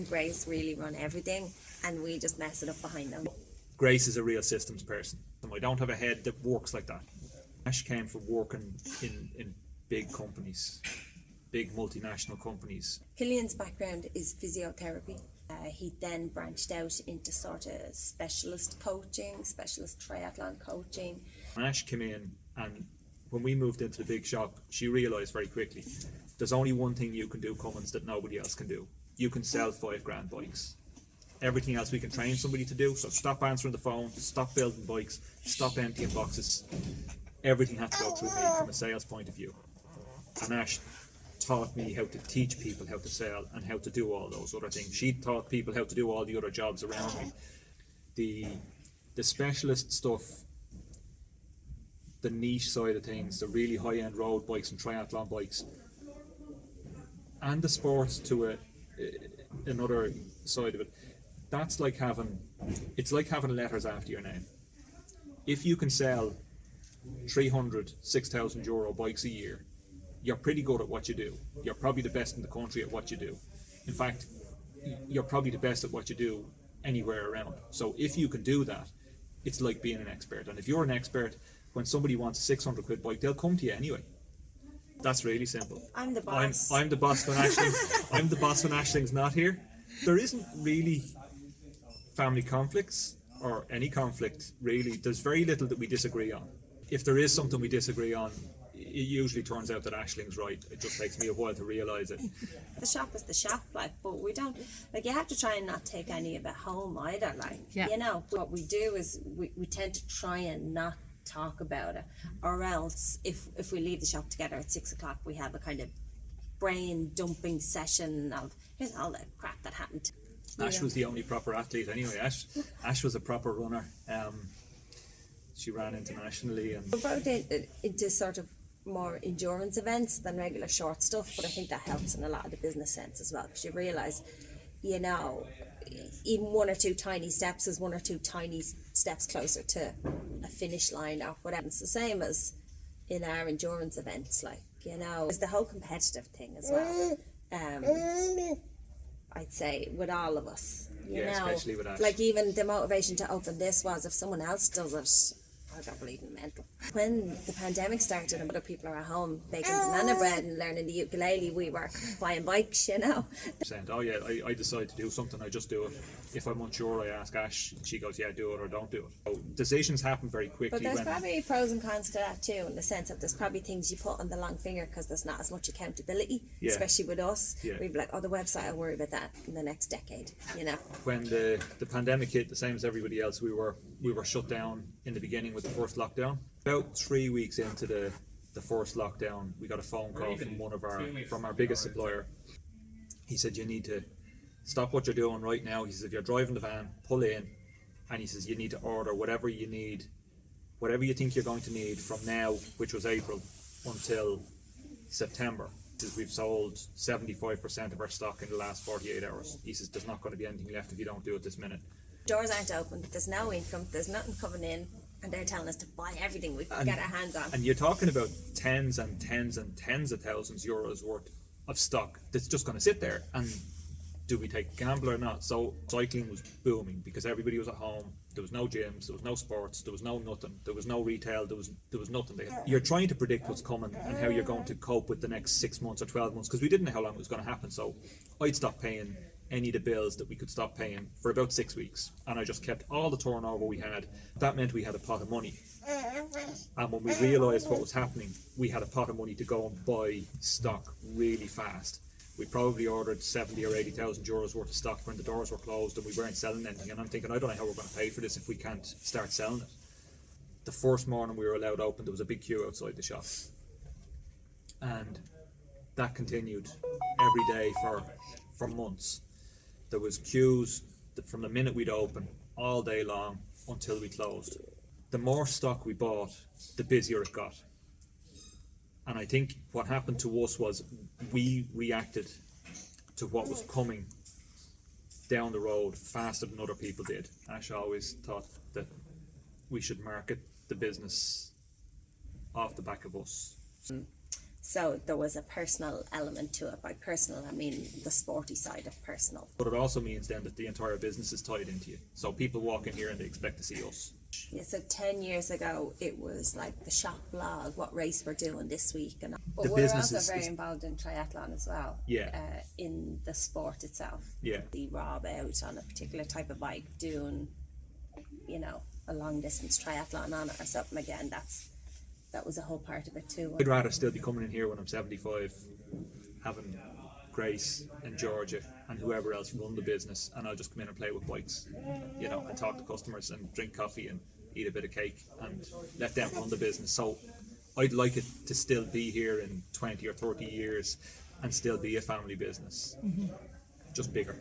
and Grace really run everything, and we just mess it up behind them. Grace is a real systems person. I don't have a head that works like that. Ash came from working in big companies, big multinational companies. Cillian's background is physiotherapy. He then branched out into sort of specialist coaching, specialist triathlon coaching. Ash came in, and when we moved into the big shop, she realised very quickly, there's only one thing you can do, Cummins, that nobody else can do. You can sell $5,000 bikes. Everything else we can train somebody to do, so stop answering the phone, stop building bikes, stop emptying boxes. Everything had to go through me from a sales point of view. And Ash taught me how to teach people how to sell and how to do all those other things. She taught people how to do all the other jobs around me. The specialist stuff, the niche side of things, the really high-end road bikes and triathlon bikes, and the sports to another side of it, that's like having, it's like having letters after your name. If you can sell 300, 6,000 euro bikes a year, you're pretty good at what you do. You're probably the best in the country at what you do. In fact, you're probably the best at what you do anywhere around. So if you can do that, it's like being an expert. And if you're an expert, when somebody wants a 600 quid bike, they'll come to you anyway. That's really simple. I'm the boss. I'm the boss when I'm the boss when Aisling's not here. There isn't really family conflicts or any conflict really. There's very little that we disagree on. If there is something we disagree on, it usually turns out that Aisling's right. It just takes me a while to realise it. The shop is the shop, like, but we don't, like, you have to try and not take any of it home either, like, you know. What we do is we tend to try and not talk about it, or else if we leave the shop together at 6 o'clock, we have a kind of brain dumping session of here's all the crap that happened. Ash was the only proper athlete anyway. Ash was a proper runner. She ran internationally, and we brought it into sort of more endurance events than regular short stuff, but I think that helps in a lot of the business sense as well, because you realise, you know, even one or two tiny steps is one or two tiny steps closer to a finish line or whatever. It's the same as in our endurance events, like, you know, it's the whole competitive thing as well. I'd say with all of us, you know, especially with us. Like, even the motivation to open this was if someone else does it, I don't believe in mental. When the pandemic started and other people are at home baking banana bread and learning the ukulele, we were buying bikes, you know. Oh yeah, I decide to do something, I just do it. If I'm unsure, I ask Ash, she goes, yeah, do it or don't do it. So decisions happen very quickly. But there's probably pros and cons to that too, in the sense of there's probably things you put on the long finger because there's not as much accountability, especially with us. We'd be like, oh, the website, I'll worry about that in the next decade, you know. When the pandemic hit, the same as everybody else, we were shut down in the beginning with the first lockdown. About 3 weeks into the first lockdown, we got a phone call from our biggest supplier. He said, you need to stop what you're doing right now. He says, if you're driving the van, pull in, and he says you need to order whatever you need, whatever you think you're going to need from now, which was April, until September. He says, we've sold 75% of our stock in the last 48 hours. He says, there's not going to be anything left if you don't do it this minute. Doors aren't open, there's no income, there's nothing coming in, and they're telling us to buy everything we can get our hands on. And you're talking about tens and tens and tens of thousands euros worth of stock that's just going to sit there. And do we take a gamble or not? So cycling was booming because everybody was at home. There was no gyms, there was no sports, there was no nothing, there was no retail, there was nothing there. You're trying to predict what's coming and how you're going to cope with the next 6 months or 12 months, because we didn't know how long it was going to happen. So I'd stopped paying any of the bills that we could stop paying for about 6 weeks, and I just kept all the turnover we had. That meant we had a pot of money, and when we realised what was happening, we had a pot of money to go and buy stock really fast. We probably ordered 70 or 80,000 euros worth of stock when the doors were closed and we weren't selling anything, and I'm thinking, I don't know how we're going to pay for this if we can't start selling it. The first morning we were allowed open, there was a big queue outside the shop, and that continued every day for months. There was queues from the minute we'd open all day long until we closed. The more stock we bought, the busier it got. And I think what happened to us was we reacted to what was coming down the road faster than other people did. Ash always thought that we should market the business off the back of us. So there was a personal element to it. By personal, I mean the sporty side of personal. But it also means then that the entire business is tied into you. So people walk in here and they expect to see us. Yeah, so 10 years ago, it was like the shop blog, what race we're doing this week. And but The we're business also very is- involved in triathlon as well. Yeah. In the sport itself. Yeah. The Rob out on a particular type of bike doing, you know, a long distance triathlon on it or something. Again, that was a whole part of it too. I'd rather still be coming in here when I'm 75, having Grace and Georgia and whoever else run the business, and I'll just come in and play with bikes, you know, and talk to customers and drink coffee and eat a bit of cake and let them run the business. So I'd like it to still be here in 20 or 30 years and still be a family business, just bigger.